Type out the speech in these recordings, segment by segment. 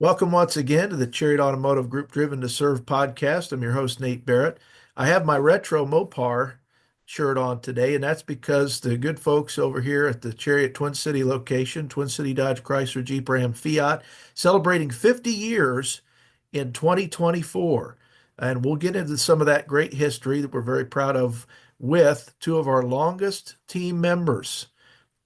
Welcome once again to the Chariot Automotive Group Driven to Serve podcast. I'm your host, Nate Barrett. I have my retro Mopar shirt on today, and that's because the good folks over here at the Chariot Twin City location, Twin City Dodge Chrysler Jeep Ram Fiat, celebrating 50 years in 2024. And we'll get into some of that great history that we're very proud of with two of our longest team members.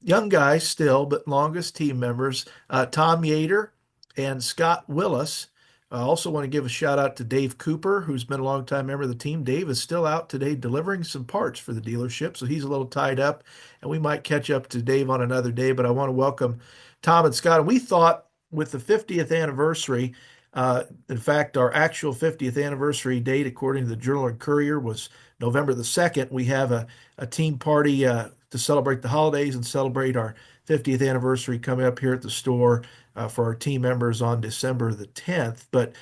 Young guys still, but longest team members, Tom Yater and Scot Willis. I also want to give a shout out to Dave Cooper, who's been a longtime member of the team. Dave is still out today delivering some parts for the dealership, so he's a little tied up, and we might catch up to Dave on another day. But I want to welcome Tom and Scott. And we thought with the 50th anniversary, in fact, our actual 50th anniversary date, according to the Journal and Courier, was November the 2nd. We have a team party to celebrate the holidays and celebrate our 50th anniversary coming up here at the store for our team members on December the 10th. But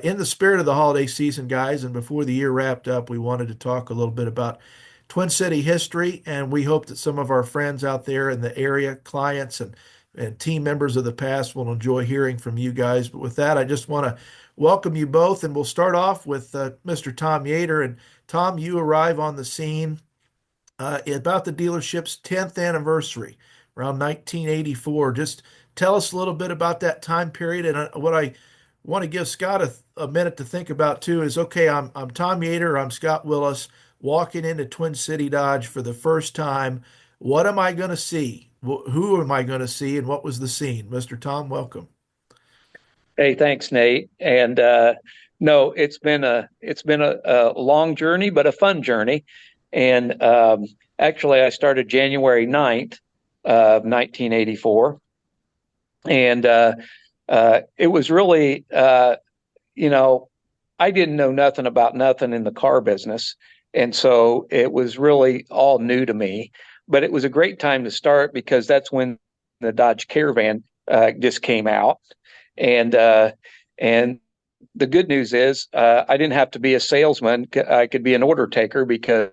in the spirit of the holiday season, guys, and before the year wrapped up, we wanted to talk a little bit about Twin City history, and we hope that some of our friends out there in the area, clients and team members of the past, will enjoy hearing from you guys. But with that, I just want to welcome you both, and we'll start off with Mr. Tom Yater. And Tom, you arrive on the scene about the dealership's 10th anniversary, around 1984. Just tell us a little bit about that time period. And what I want to give Scott a minute to think about too is, okay, I'm Tom Yater, I'm Scot Willis, walking into Twin City Dodge for the first time. What am I going to see? Who am I going to see? And what was the scene? Mr. Tom, welcome. Hey, thanks, Nate. And no, it's been a long journey, but a fun journey. And actually, I started January 9th of 1984, and it was really, you know, I didn't know nothing about nothing in the car business, and so it was really all new to me. But it was a great time to start because that's when the Dodge Caravan just came out and the good news is I didn't have to be a salesman. I could be an order taker because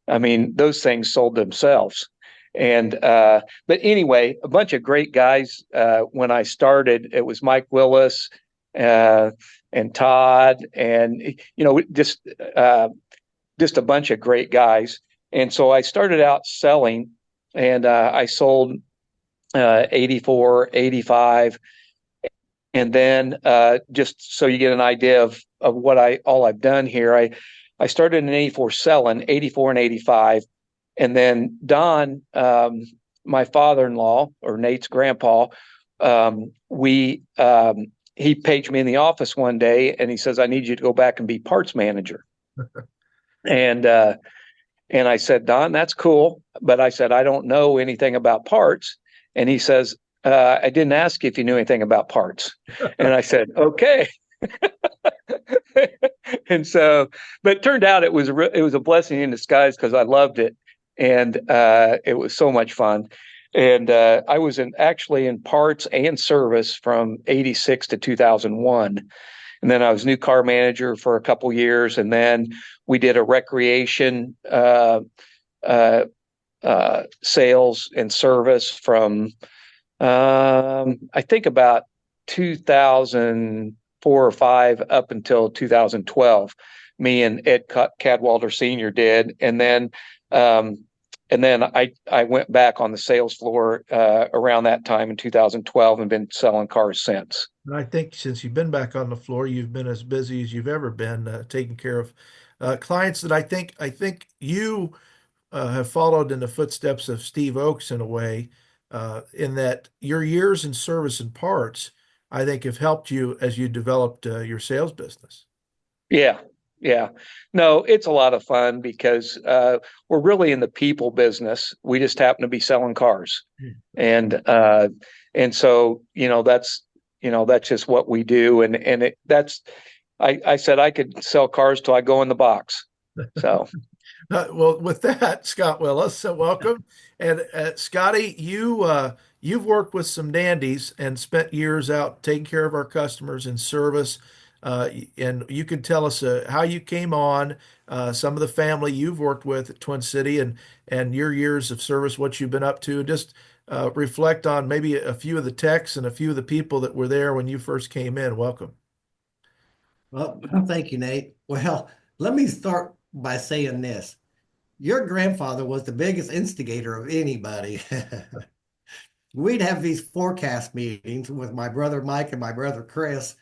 I mean those things sold themselves. And but anyway, a bunch of great guys when I started. It was Mike Willis uh, and Todd, and just a bunch of great guys. And so I started out selling, and I sold 84, 85. And then just so you get an idea of what I've done here, I started in 84 selling, 84 and 85. And then Don, my father-in-law or Nate's grandpa, we he paged me in the office one day and he says, I need you to go back and be parts manager. And and I said, Don, that's cool. But I said, I don't know anything about parts. And he says, I didn't ask you if you knew anything about parts. And I said, okay. And so, but it turned out it was a blessing in disguise because I loved it. And it was so much fun. And I was actually in parts and service from 86 to 2001. And then I was new car manager for a couple years. And then we did a recreation uh, sales and service from I think about 2004 or five up until 2012. Me and Ed Cadwalder Sr. did, and then I went back on the sales floor around that time in 2012 and been selling cars since. And I think since you've been back on the floor, you've been as busy as you've ever been taking care of clients that I think you have followed in the footsteps of Steve Oakes in a way, in that your years in service and parts, I think, have helped you as you developed your sales business. Yeah, yeah. No, it's a lot of fun because we're really in the people business. We just happen to be selling cars, Hmm. and so that's just what we do. And that's I said I could sell cars till I go in the box. So Well, with that, Scott Willis, welcome. And Scotty, you've worked with some dandies and spent years out taking care of our customers in service. And you can tell us how you came on, some of the family you've worked with at Twin City, and your years of service, what you've been up to. Just reflect on maybe a few of the techs and a few of the people that were there when you first came in. Welcome. Well, thank you, Nate. Well, let me start by saying this. Your grandfather was the biggest instigator of anybody. We'd have these forecast meetings with my brother Mike and my brother Chris,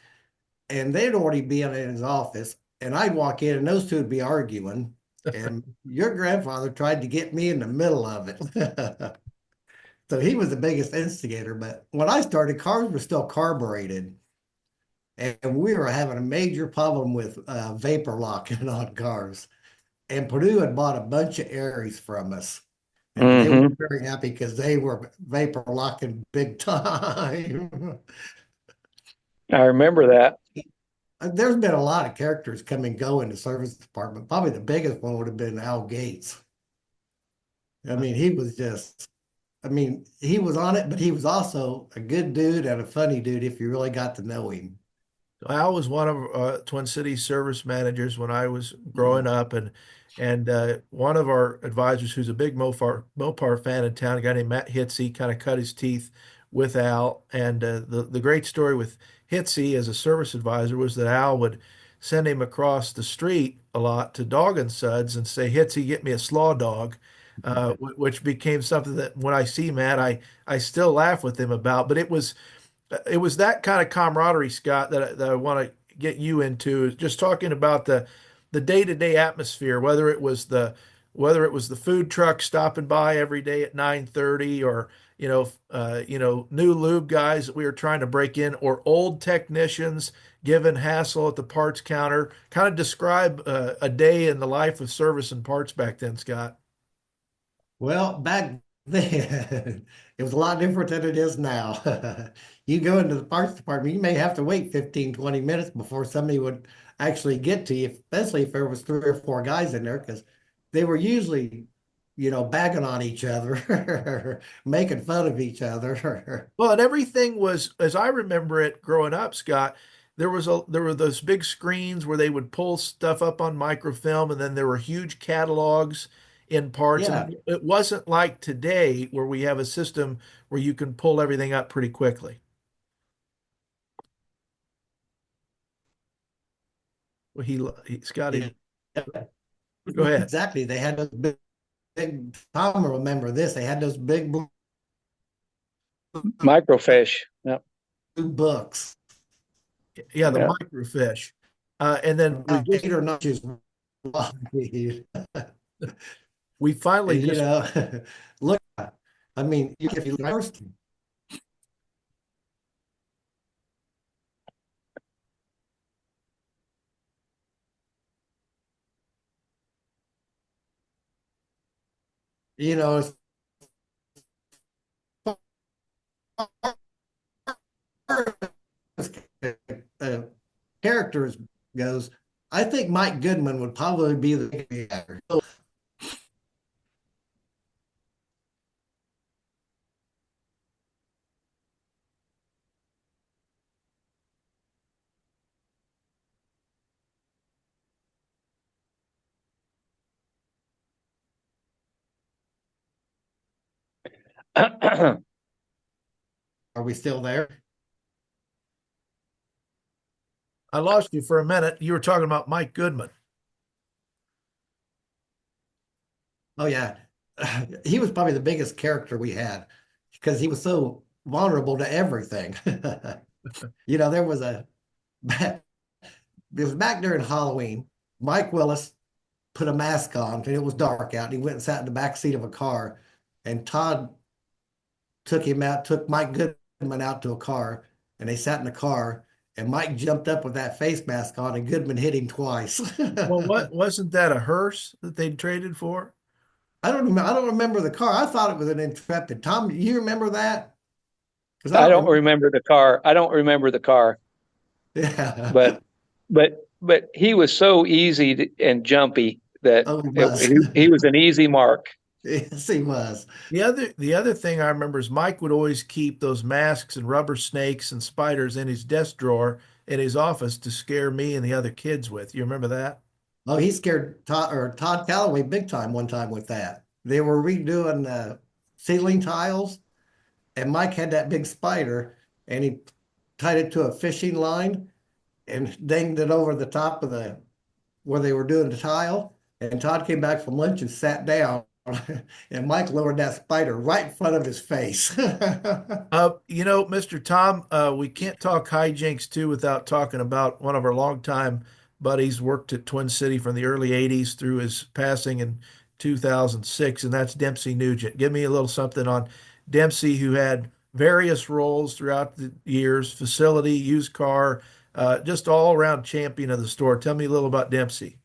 and they'd already be in his office, and I'd walk in, and those two would be arguing. And your grandfather tried to get me in the middle of it. So he was the biggest instigator. But when I started, cars were still carbureted. And we were having a major problem with vapor locking on cars. And Purdue had bought a bunch of Aries from us, and they were Hmm. very happy because they were vapor locking big time. I remember that. There's been a lot of characters come and go in the service department. Probably the biggest one would have been Al Gates. I mean, he was just, I mean, he was on it, but he was also a good dude and a funny dude if you really got to know him. I was one of Twin Cities service managers when I was growing Mm. up, and one of our advisors, who's a big Mopar fan in town, a guy named Matt Hitsey, kind of cut his teeth with Al. And the great story with Hitsey as a service advisor was that Al would send him across the street a lot to Dog and Suds and say, "Hitsey, get me a slaw dog," which became something that when I see Matt, I still laugh with him about. But it was that kind of camaraderie, Scott, that I want to get you into. Just talking about the day-to-day atmosphere, whether it was the food truck stopping by every day at 9:30, or new lube guys that we were trying to break in, or old technicians giving hassle at the parts counter. Kind of describe a day in the life of service and parts back then, Scott. Well, back then, it was a lot different than it is now. You go into the parts department, you may have to wait 15, 20 minutes before somebody would actually get to you, especially if there was three or four guys in there, because they were usually, bagging on each other, making fun of each other. Well, and everything was, as I remember it growing up, Scott, there were those big screens where they would pull stuff up on microfilm, and then there were huge catalogs in parts. I Yeah, mean, it wasn't like today where we have a system where you can pull everything up pretty quickly. Well, Scott, yeah, go ahead. exactly. They had those big, Tom will remember this, they had those big blue Microfiche. Yep. books. Yeah, the Yeah. microfiche. And then Eight or nine inches wide. we finally You just know, look, I mean, if you first, as far as uh, characters goes, I think Mike Goodman would probably be the actor. Are we still there? I lost you for a minute. You were talking about Mike Goodman. Oh yeah, he was probably the biggest character we had because he was so vulnerable to everything. There was it was back during Halloween. Mike Willis put a mask on and it was dark out. And he went and sat in the back seat of a car, and Todd took Mike Goodman out to a car, and they sat in the car. And Mike jumped up with that face mask on, and Goodman hit him twice. Well, what wasn't that a hearse that they traded for? I don't remember the car. I thought it was an Intrepid. Tom, you remember that? Because I I don't don't remember. remember the car. I don't remember the car, Yeah. but but he was so easy and jumpy that Oh, he was. he was an easy mark. Yes, he was. The other thing I remember is Mike would always keep those masks and rubber snakes and spiders in his desk drawer in his office to scare me and the other kids with. You remember that? Oh, he scared Todd Calloway big time one time with that. They were redoing ceiling tiles, and Mike had that big spider, and he tied it to a fishing line and danged it over the top of the where they were doing the tile. And Todd came back from lunch and sat down, and Mike lowered that spider right in front of his face. Mr. Tom, we can't talk hijinks too without talking about one of our longtime buddies, worked at Twin City from the early 80s through his passing in 2006, and that's Dempsey Nugent. Give me a little something on Dempsey, who had various roles throughout the years, facility, used car, just all around champion of the store. Tell me a little about Dempsey.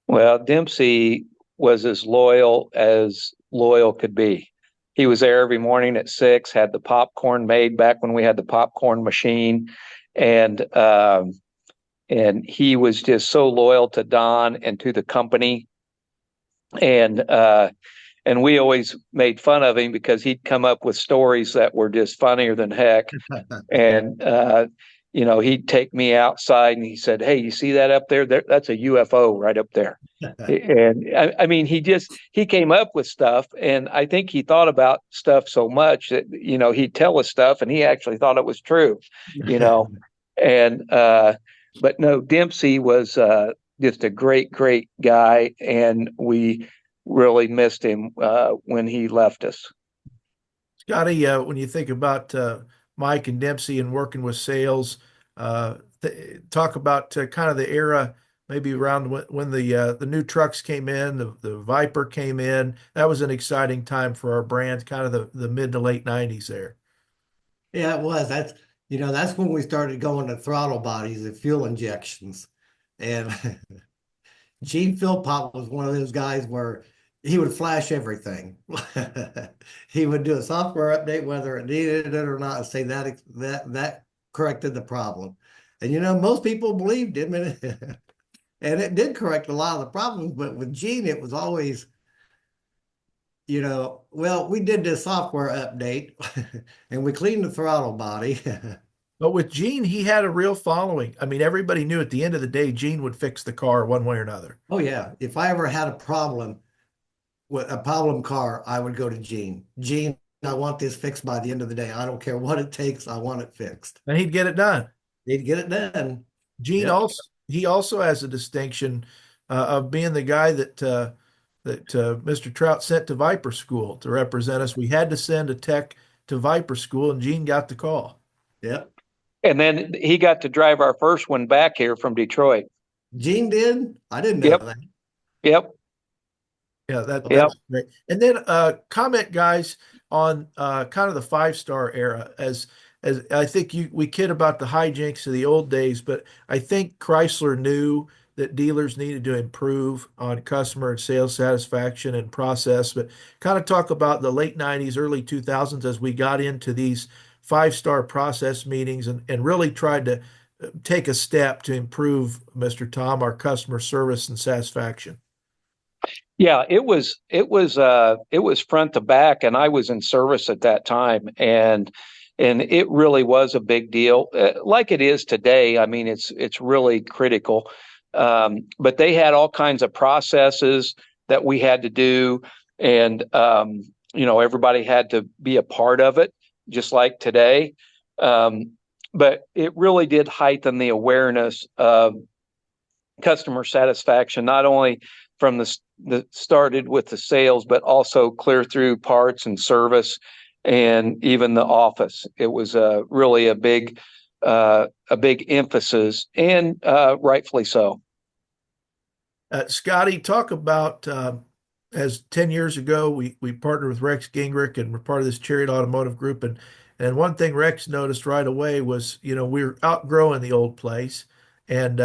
Well, Dempsey was as loyal could be. He was there every morning at 6, had the popcorn made back when we had the popcorn machine, and and he was just so loyal to Don and to the company, and and we always made fun of him because he'd come up with stories that were just funnier than heck. And he'd take me outside and he said, "Hey, you see that up there? That's a UFO right up there." And I mean, he came up with stuff, and I think he thought about stuff so much that he'd tell us stuff, and he actually thought it was true, you know. And but no, Dempsey was just a great guy, and we really missed him when he left us. Scotty, when you think about Mike and Dempsey and working with sales, talk about kind of the era, maybe around when the new trucks came in, the Viper came in. That was an exciting time for our brand, kind of the mid to late 90s there. Yeah, it was. That's when we started going to throttle bodies and fuel injections. And Gene Philpott was one of those guys where he would flash everything. He would do a software update, whether it needed it or not, and say that corrected the problem. And most people believed him, and it did correct a lot of the problems. But with Gene, it was always, well, we did this software update, and we cleaned the throttle body. But with Gene, he had a real following. I mean, everybody knew at the end of the day, Gene would fix the car one way or another. Oh yeah, if I ever had a problem with a problem car, I would go to Gene. Gene, I want this fixed by the end of the day. I don't care what it takes. I want it fixed. And he'd get it done. He'd get it done. Gene Yep. also he also has a distinction of being the guy that Mr. Trout sent to Viper School to represent us. We had to send a tech to Viper School, and Gene got the call. Yep. And then he got to drive our first one back here from Detroit. Gene did? I didn't know Yep. that. Yep. Yeah, Yep. that's great. And then comment, guys, on kind of the 5-star era. As I think we kid about the hijinks of the old days, but I think Chrysler knew that dealers needed to improve on customer and sales satisfaction and process. But kind of talk about the late 90s, early 2000s as we got into these 5-star process meetings and really tried to take a step to improve, Mr. Tom, our customer service and satisfaction. Yeah, it was front to back, and I was in service at that time, and it really was a big deal, like it is today. I mean, it's really critical. But they had all kinds of processes that we had to do, and everybody had to be a part of it, just like today. But it really did heighten the awareness of customer satisfaction, not only from the started with the sales, but also clear through parts and service, and even the office. It was really a big emphasis, and rightfully so. Scotty, talk about as 10 years ago, we partnered with Rex Gingrich and we're part of this Chariot Automotive Group. And one thing Rex noticed right away was, we were outgrowing the old place and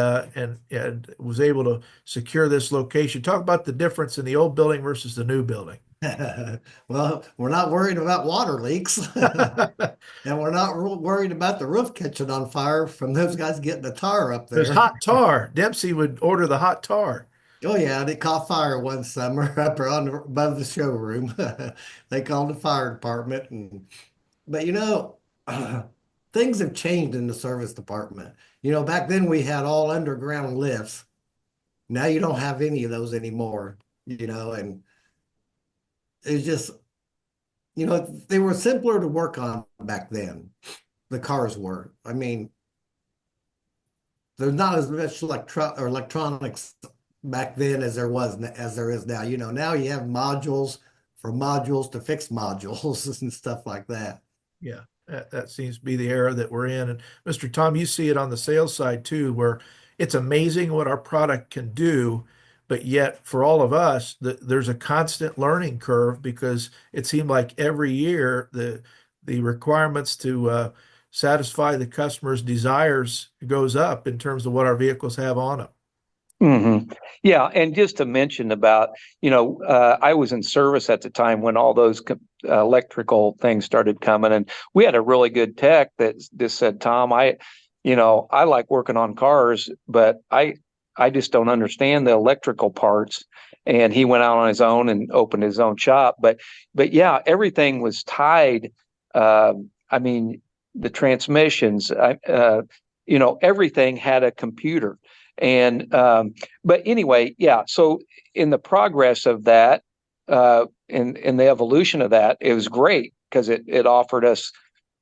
was able to secure this location. Talk about the difference in the old building versus the new building. Well, we're not worried about water leaks, and we're not worried about the roof catching on fire from those guys getting the tar up There's there. hot tar. Dempsey would order the hot tar. Oh yeah, and it caught fire one summer up above the showroom. They called the fire department, but things have changed in the service department. Back then we had all underground lifts. Now you don't have any of those anymore. And it's just they were simpler to work on back then. The cars were. I mean, there's not as much electronics back then as there is now. Now you have modules for modules to fix modules and stuff like that. Yeah, that seems to be the era that we're in. And Mr. Tom, you see it on the sales side too, where it's amazing what our product can do, but yet for all of us, there's a constant learning curve because it seemed like every year the requirements to satisfy the customer's desires goes up in terms of what our vehicles have on them. Yeah, and just to mention about, I was in service at the time when all those electrical things started coming, and we had a really good tech that just said, "Tom, I like working on cars, but I just don't understand the electrical parts." And he went out on his own and opened his own shop. But yeah, everything was tied. I mean, the transmissions, everything had a computer. And but anyway, yeah. So in the progress of that, in the evolution of that, it was great because it offered us,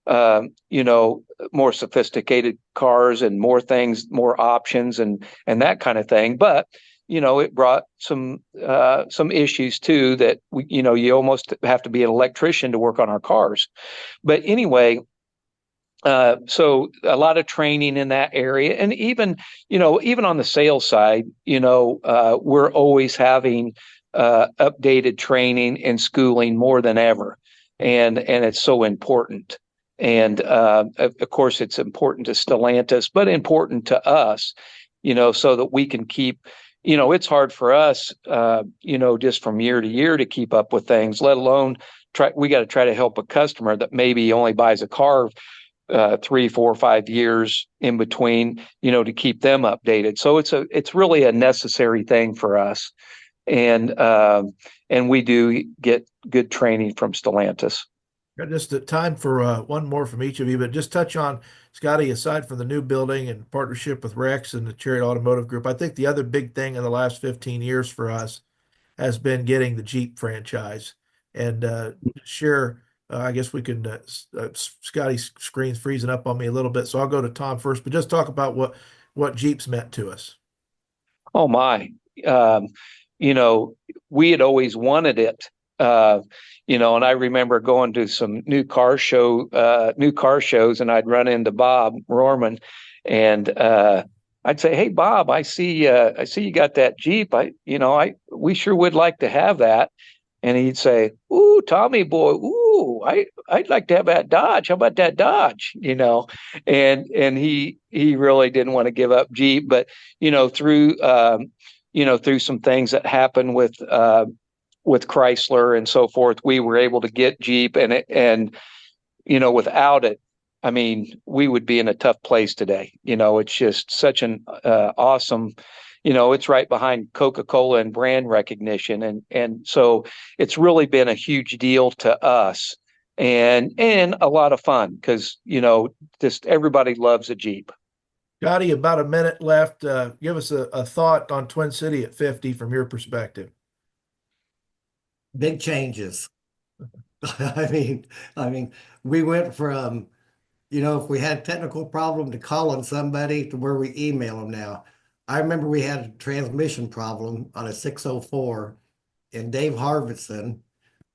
more sophisticated cars and more things, more options, and that kind of thing. But it brought some issues too that you almost have to be an electrician to work on our cars. But anyway. So a lot of training in that area, and even on the sales side, we're always having updated training and schooling more than ever, and it's so important. And of course, it's important to Stellantis, but important to us, so that we can keep. It's hard for us, just from year to year to keep up with things, let alone we got to try to help a customer that maybe only buys a car 3, 4, 5 years in between, to keep them updated. So it's really a necessary thing for us, and we do get good training from Stellantis. Got just the time for one more from each of you, but just touch on Scotty, aside from the new building and partnership with Rex and the Chariot Automotive Group. I think the other big thing in the last 15 years for us has been getting the Jeep franchise and share. I guess we can. Scotty's screen's freezing up on me a little bit, so I'll go to Tom first. But just talk about what Jeep's meant to us. Oh my, um, we had always wanted it. And I remember going to some new car shows, and I'd run into Bob Rorman, and I'd say, "Hey, Bob, I see you got that Jeep. We sure would like to have that." And he'd say, "Ooh, Tommy boy, ooh, I'd like to have that Dodge. How about that Dodge?" And he really didn't want to give up Jeep, but through some things that happened with Chrysler and so forth, we were able to get Jeep, and without it, I mean, we would be in a tough place today. It's just such an awesome. It's right behind Coca-Cola and brand recognition. And so it's really been a huge deal to us and a lot of fun because, just everybody loves a Jeep. Scotty, about a minute left. Give us a thought on Twin City at 50 from your perspective. Big changes. I mean, we went from, if we had a technical problem to call on somebody to where we email them now. I remember we had a transmission problem on a 604 in Dave Harvison.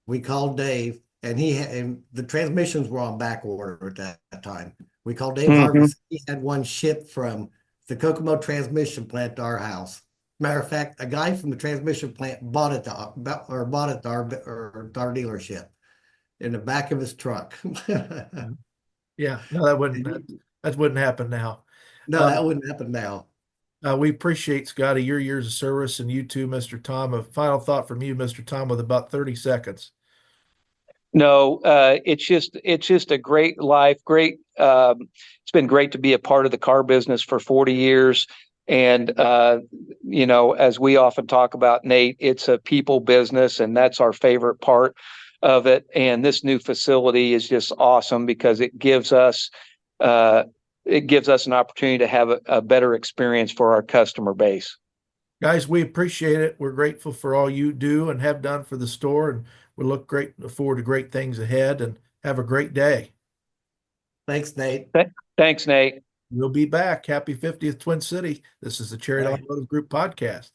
We called Dave, and the transmissions were on back order at that time. We called Dave Harvison. He had one shipped from the Kokomo transmission plant to our house. Matter of fact, a guy from the transmission plant bought it to our dealership in the back of his truck. Yeah, no, that wouldn't happen now. No, that wouldn't happen now. We appreciate, Scotty, your years of service, and you too, Mr. Tom. A final thought from you, Mr. Tom, with about 30 seconds. No, it's just a great life. Great. It's been great to be a part of the car business for 40 years. And, as we often talk about, Nate, it's a people business, and that's our favorite part of it. And this new facility is just awesome because it gives us an opportunity to have a better experience for our customer base. Guys, we appreciate it. We're grateful for all you do and have done for the store, and We look forward to great things ahead, and have a great day. Thanks, Nate. Thanks, Nate. We'll be back. Happy 50th Twin City. This is the Chariot Bye. Automotive Group podcast.